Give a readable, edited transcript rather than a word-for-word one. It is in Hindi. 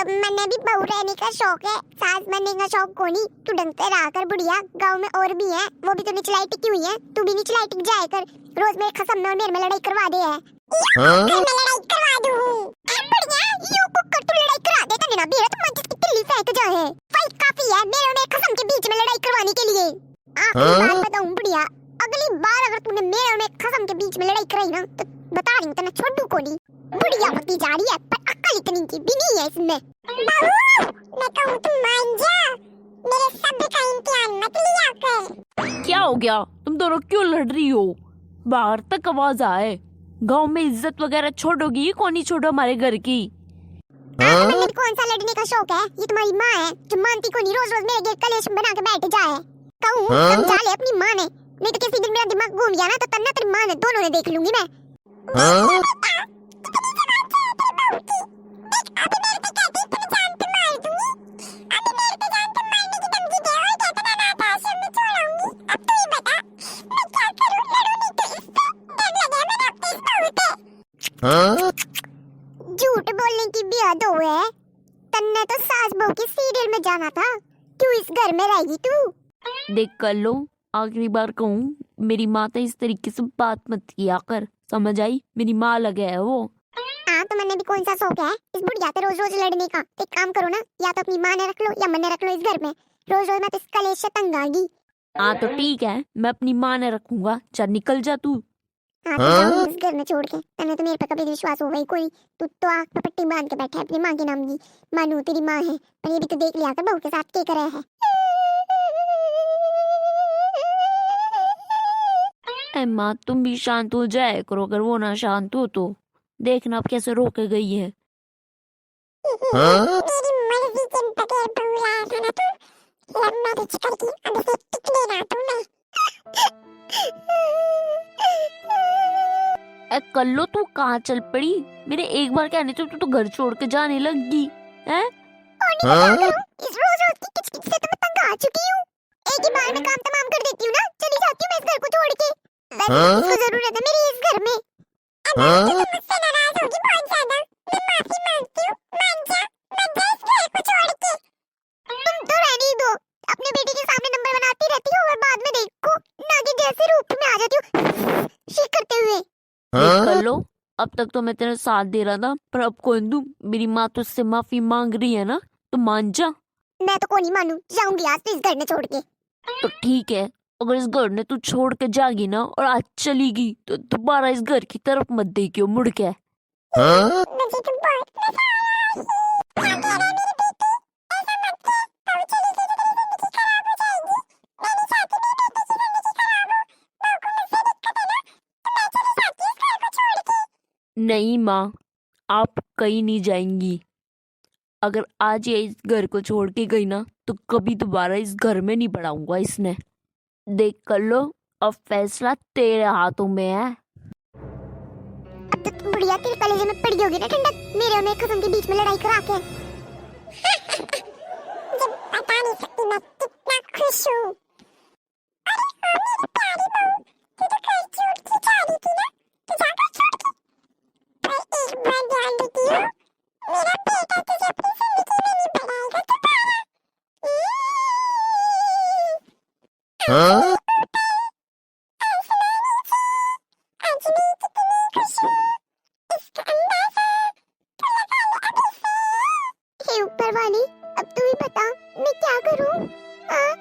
तो मैंने भी बहू रहने का शौक है, सास बनने का शौक को नहीं। तू ढंग से रहा कर बुढ़िया, गांव में और भी हैं, वो भी तो निचलाई टिकी हुई हैं, तू भी निचलाई टिक जाया कर। रोज मेरे खसम में और मेरे में लड़ाई करवा दे है। मैं लड़ाई करवा दूं बुढ़िया, यू कुकर तू लड़ाई करा दे तने ना बेरा, तू मंजिल की तिल्ली फेंक जा है। फाइट काफी है मेरे और मेरे खसम के बीच में लड़ाई करवाने के लिए। आखिरी बात बताऊं बुढ़िया, अगली बार अगर तूने मेरे और मेरे खसम के बीच में लड़ाई कराई ना तो बता रही हूं तने छोड़ू को नहीं। बुढ़िया होती जा रही है पर अक्ल इतनी की भी नहीं है इसमें। बहू मैं कहूं तू मान जा, मेरे सब्र का इम्तिहान मत लिया कर। क्या हो गया, तुम दोनों क्यों लड़ रही हो? बाहर तक आवाज आए। गांव में इज्जत वगैरह छोड़ोगी, कौन ही छोड़ो हमारे घर की। मैंने कौन सा लड़ने का शौक है, ये तुम्हारी माँ है जो मानती को नहीं, रोज रोज मेरे लिए कलेश बना के बैठ जाए। कहूं समझा ले अपनी माँ ने, नहीं तो किसी दिन मेरा दिमाग घूम गया ना तो तन्ना तेरी माँ ने दोनों ने देख लूंगी मैं। झूठ बोलने की भी हद हो है, तन्ने तो सास बहू की सीरियल में जाना था, क्यों इस घर में रहेगी तू? देख कर लो, आखिरी बार कहूँ, मेरी माँ तो इस तरीके से बात मत किया कर, समझ आई? मेरी माँ लगे है वो। हाँ तो मैंने भी कौन सा शौक है इस बुढ़िया से रोज रोज लड़ने का। एक काम करो ना, या तो अपनी माँ ने रख लो या मैंने रख लो इस घर में, रोज रोज मैं तो इस कलेश से तंग आ गई। हाँ तो ठीक है, मैं अपनी माँ ने रखूंगा, चल निकल जा तू। हाँ तो जाऊँ इस घर में छोड़ के, तन्ने तो मेरे पे कभी विश्वास हो गई कोई, तू तो आँख पे पट्टी बांध के बैठा है अपनी माँ के नाम की। मानू तेरी माँ है पर ये भी तो देख लिया कर बहू के साथ क्या करे है। ए माँ, तुम भी शांत हो जाए करो, अगर वो ना शांत हो तो देखना अब कैसे रोके गई है। मेरी मर्जी के बगैर बहू लाया था ना तू, लव मैरिज करके अब इसे टिकने ना तू मैं। ए कल्लो, तू कहाँ चल पड़ी? मेरे एक बार कहने से तू तो घर छोड़ के जाने लगी है। इस रोज रोज की किचकिच से तो मैं तंग आ चुकी हूँ, एक ही बार में काम तमाम कर देती हूँ ना, चली जाती हूँ मैं इस घर को छोड़ के। वैसे किसको जरूरत है मेरी इस घर में? अब तो मुझसे नाराज होगी बहुत ज्यादा, मैं माफी मांगती हूँ, मान जा इस घर को छोड़ के। तुम तो रहने ही दो, अपने बेटे के सामने नंबर बनाती रहती हो और बाद में देखो नागिन जैसे रूप में आ जाती हो शी करते हुए। देख कर लो, अब तक तो मैं तेरा साथ दे रहा था, पर अब कौन दूं? मेरी माँ तुझसे माफी मांग रही है ना, तो मान जा। मैं तो कौन ही मानूं, जाऊंगी आज तो इस घर में छोड़ के। तो ठीक है, अगर इस घर ने तू छोड़ के जागी ना और आज चलीगी तो दोबारा इस घर की तरफ मत देखियो मुड़ के। मुझे तो बहुत मजा आया, क्या कह रहा है मेरी बेटी, ऐसा मत कर, बहू चली गई तो तेरी जिंदगी खराब हो जाएगी। मैं नहीं चाहती मेरी बेटी की जिंदगी खराब हो, बहू को मुझसे दिक्कत है ना, तो मैं चली जाती हूँ इस घर को छोड़ के। नहीं माँ, आप कहीं नहीं जाएंगी। अगर आज ये इस घर को छोड़ के गई ना तो कभी दोबारा इस घर में नहीं पढ़ाऊंगा इसने। देख कर लो, अब फैसला तेरे हाथों में है। अब तो बुढ़िया तेरे कलेजे में पड़ी होगी ना ठंडक, मेरे और मेरे खसम के बीच में लड़ाई करा के। जब बता नहीं सकती मैं कितना खुश हूँ। अरे हाँ मेरी प्यारी बहू, तू तो घर छोड़ के जा रही थी ना, तो जा घर छोड़ के। पर एक बार ध्यान देती हूँ, मेरा बेटा तुझे अपनी जिंदगी में नहीं पढ़ाएगा दोबारा। आज मैं कितनी खुश हूँ, इसका अंदाजा तो लगा ले अभी से। हे ऊपर वाली, अब तू ही बता मैं क्या करूँ? हाँ